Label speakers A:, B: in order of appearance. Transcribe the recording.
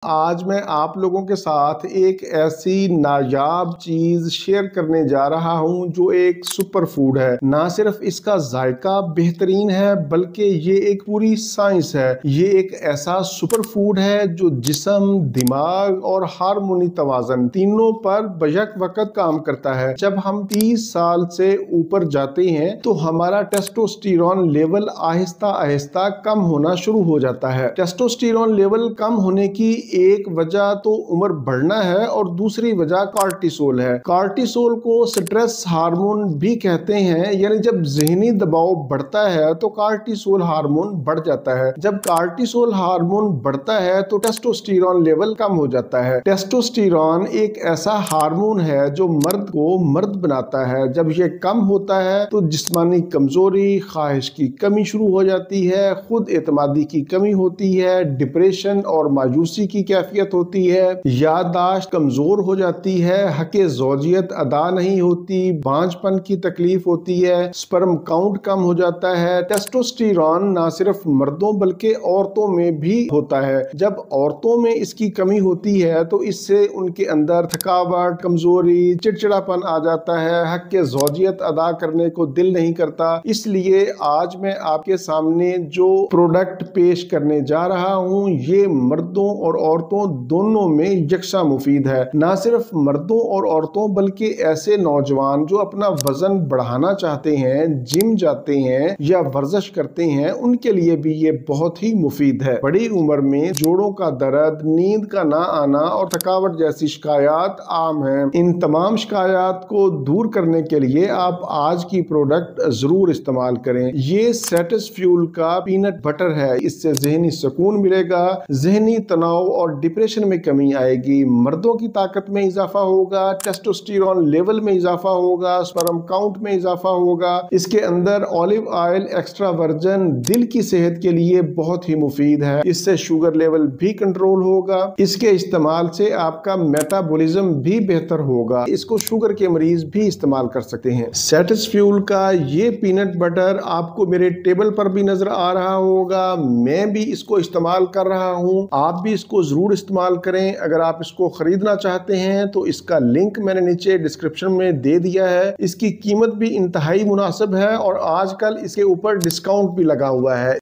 A: आज मैं आप लोगों के साथ एक ऐसी नायाब चीज शेयर करने जा रहा हूं जो एक सुपर फूड है। ना सिर्फ इसका जायका बेहतरीन है बल्कि ये एक पूरी साइंस है। ये एक ऐसा सुपर फूड है जो जिस्म, दिमाग और हार्मोनी तवाज़न तीनों पर बैक वक्त काम करता है। जब हम 30 साल से ऊपर जाते हैं तो हमारा टेस्टोस्टेरोन लेवल आहिस्ता आहिस्ता कम होना शुरू हो जाता है। टेस्टोस्टेरोन लेवल कम होने की एक वजह तो उम्र बढ़ना है और दूसरी वजह कार्टिसोल है। कार्टिसोल को स्ट्रेस हार्मोन भी कहते हैं, यानी जब ज़हनी दबाव बढ़ता है तो कार्टिसोल हार्मोन बढ़ जाता है। जब कार्टिसोल हार्मोन बढ़ता है तो टेस्टोस्टेरोन लेवल कम हो जाता है। टेस्टोस्टेरोन एक ऐसा हार्मोन है जो मर्द को मर्द बनाता है। जब ये कम होता है तो जिस्मानी कमजोरी, ख्वाहिश की कमी शुरू हो जाती है, खुद एतमादी की कमी होती है, डिप्रेशन और मायूसी की कैफियत होती है, याददाश्त कमजोर हो जाती है, हक़े ज़ौजियत अदा नहीं होती, बांझपन की तकलीफ होती है, स्पर्म काउंट कम हो जाता है। टेस्टोस्टेरोन ना सिर्फ मर्दों बल्कि औरतों में भी होता है। जब औरतों में इसकी कमी होती है तो इससे उनके अंदर थकावट, कमजोरी, चिड़चिड़ापन आ जाता है, हक़े ज़ौजियत अदा करने को दिल नहीं करता। इसलिए आज मैं आपके सामने जो प्रोडक्ट पेश करने जा रहा हूँ ये मर्दों और औरतों दोनों में यकसा मुफीद है। ना सिर्फ मर्दों और औरतों बल्कि ऐसे नौजवान जो अपना वजन बढ़ाना चाहते हैं, जिम जाते हैं या वर्जिश करते हैं, उनके लिए भी ये बहुत ही मुफीद है। बड़ी उम्र में जोड़ों का दर्द, नींद का ना आना और थकावट जैसी शिकायत आम है। इन तमाम शिकायत को दूर करने के लिए आप आज की प्रोडक्ट जरूर इस्तेमाल करें। ये सेटिस फ्यूल का पीनट बटर है। इससे ज़हनी सुकून मिलेगा, ज़हनी तनाव और डिप्रेशन में कमी आएगी, मर्दों की ताकत में इजाफा होगा, टेस्टोस्टेरोन लेवल में इजाफा होगा, स्पर्म काउंट में इजाफा होगा। इसके अंदर ऑलिव ऑयल एक्स्ट्रा वर्जन दिल की सेहत के लिए बहुत ही मुफीद है। इससे शुगर लेवल भी कंट्रोल होगा। इसके इस्तेमाल से आपका मेटाबॉलिज्म भी बेहतर होगा। इसको शुगर के मरीज भी इस्तेमाल कर सकते हैं। सेटिस फ्यूल का ये पीनट बटर आपको मेरे टेबल पर भी नजर आ रहा होगा। मैं भी इसको इस्तेमाल कर रहा हूँ, आप भी इसको जरूर इस्तेमाल करें। अगर आप इसको खरीदना चाहते हैं तो इसका लिंक मैंने नीचे डिस्क्रिप्शन में दे दिया है। इसकी कीमत भी इंतहाई मुनासिब है और आजकल इसके ऊपर डिस्काउंट भी लगा हुआ है।